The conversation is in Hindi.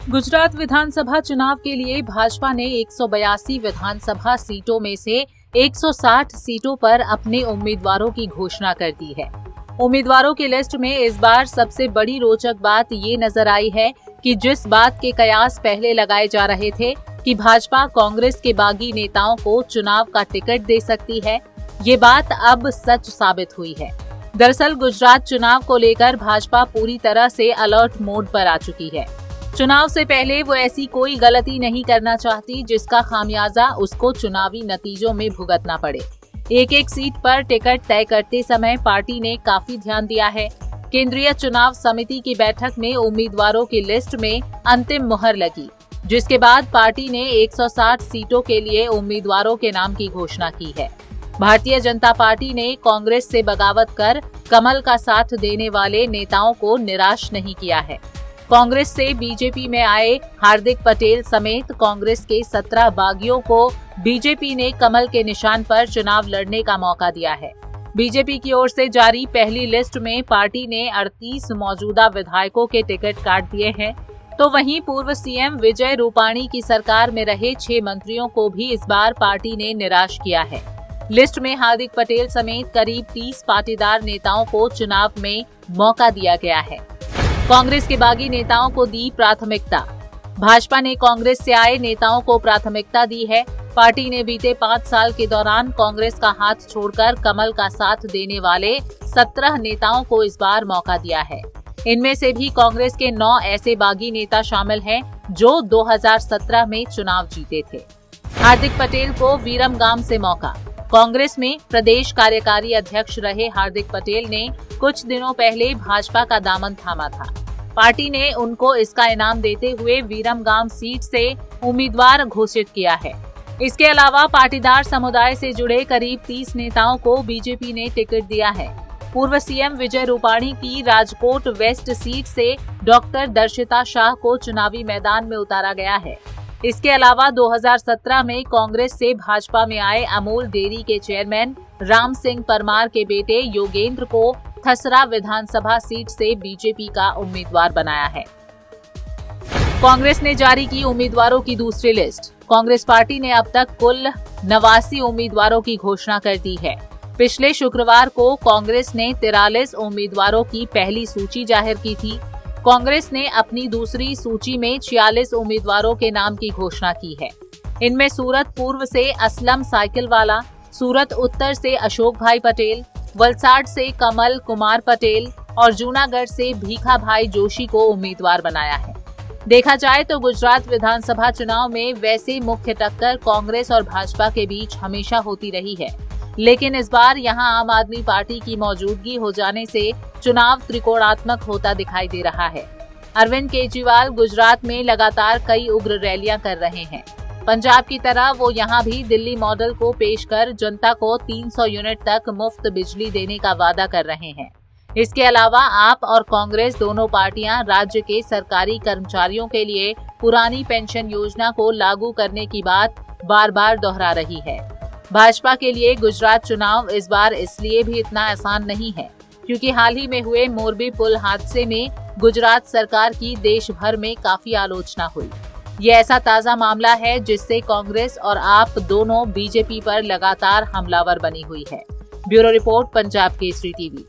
गुजरात विधानसभा चुनाव के लिए भाजपा ने 182 विधानसभा सीटों में से 160 सीटों पर अपने उम्मीदवारों की घोषणा कर दी है। उम्मीदवारों की लिस्ट में इस बार सबसे बड़ी रोचक बात ये नजर आई है कि जिस बात के कयास पहले लगाए जा रहे थे कि भाजपा कांग्रेस के बागी नेताओं को चुनाव का टिकट दे सकती है, ये बात अब सच साबित हुई है। दरअसल गुजरात चुनाव को लेकर भाजपा पूरी तरह से अलर्ट मोड पर आ चुकी है। चुनाव से पहले वो ऐसी कोई गलती नहीं करना चाहती जिसका खामियाजा उसको चुनावी नतीजों में भुगतना पड़े। एक एक सीट पर टिकट तय करते समय पार्टी ने काफी ध्यान दिया है। केंद्रीय चुनाव समिति की बैठक में उम्मीदवारों की लिस्ट में अंतिम मुहर लगी, जिसके बाद पार्टी ने 160 सीटों के लिए उम्मीदवारों के नाम की घोषणा की है। भारतीय जनता पार्टी ने कांग्रेस से बगावत कर कमल का साथ देने वाले नेताओं को निराश नहीं किया है। कांग्रेस से बीजेपी में आए हार्दिक पटेल समेत कांग्रेस के 17 बागियों को बीजेपी ने कमल के निशान पर चुनाव लड़ने का मौका दिया है। बीजेपी की ओर से जारी पहली लिस्ट में पार्टी ने 38 मौजूदा विधायकों के टिकट काट दिए हैं, तो वहीं पूर्व सीएम विजय रूपाणी की सरकार में रहे 6 मंत्रियों को भी इस बार पार्टी ने निराश किया है। लिस्ट में हार्दिक पटेल समेत करीब 30 पाटीदार नेताओं को चुनाव में मौका दिया गया है। कांग्रेस के बागी नेताओं को दी प्राथमिकता। भाजपा ने कांग्रेस से आए नेताओं को प्राथमिकता दी है। पार्टी ने बीते 5 साल के दौरान कांग्रेस का हाथ छोड़कर कमल का साथ देने वाले 17 नेताओं को इस बार मौका दिया है। इनमें से भी कांग्रेस के 9 ऐसे बागी नेता शामिल हैं जो 2017 में चुनाव जीते थे। हार्दिक पटेल को वीरमगाम से मौका। कांग्रेस में प्रदेश कार्यकारी अध्यक्ष रहे हार्दिक पटेल ने कुछ दिनों पहले भाजपा का दामन थामा था। पार्टी ने उनको इसका इनाम देते हुए वीरमगाम सीट से उम्मीदवार घोषित किया है। इसके अलावा पाटीदार समुदाय से जुड़े करीब 30 नेताओं को बीजेपी ने टिकट दिया है। पूर्व सीएम विजय रूपाणी की राजकोट वेस्ट सीट से डॉक्टर दर्शिता शाह को चुनावी मैदान में उतारा गया है। इसके अलावा 2017 में कांग्रेस से भाजपा में आए अमूल डेयरी के चेयरमैन राम सिंह परमार के बेटे योगेंद्र को खसरा विधानसभा सीट से बीजेपी का उम्मीदवार बनाया है। कांग्रेस ने जारी की उम्मीदवारों की दूसरी लिस्ट। कांग्रेस पार्टी ने अब तक कुल 89 उम्मीदवारों की घोषणा कर दी है। पिछले शुक्रवार को कांग्रेस ने 43 उम्मीदवारों की पहली सूची जाहिर की थी। कांग्रेस ने अपनी दूसरी सूची में 46 उम्मीदवारों के नाम की घोषणा की है। इनमें सूरत पूर्व से असलम साइकिलवाला, सूरत उत्तर से अशोक भाई पटेल, वलसाड से कमल कुमार पटेल और जूनागढ़ से भीखा भाई जोशी को उम्मीदवार बनाया है। देखा जाए तो गुजरात विधानसभा चुनाव में वैसे मुख्य टक्कर कांग्रेस और भाजपा के बीच हमेशा होती रही है, लेकिन इस बार यहां आम आदमी पार्टी की मौजूदगी हो जाने से चुनाव त्रिकोणात्मक होता दिखाई दे रहा है। अरविंद केजरीवाल गुजरात में लगातार कई उग्र रैलियां कर रहे हैं। पंजाब की तरह वो यहां भी दिल्ली मॉडल को पेश कर जनता को 300 यूनिट तक मुफ्त बिजली देने का वादा कर रहे हैं। इसके अलावा आप और कांग्रेस दोनों पार्टियां राज्य के सरकारी कर्मचारियों के लिए पुरानी पेंशन योजना को लागू करने की बात बार बार दोहरा रही है। भाजपा के लिए गुजरात चुनाव इस बार इसलिए भी इतना आसान नहीं है क्योंकि हाल ही में हुए मोरबी पुल हादसे में गुजरात सरकार की देश भर में काफी आलोचना हुई। ये ऐसा ताजा मामला है जिससे कांग्रेस और आप दोनों बीजेपी पर लगातार हमलावर बनी हुई है। Bureau report, Punjab Kesari TV.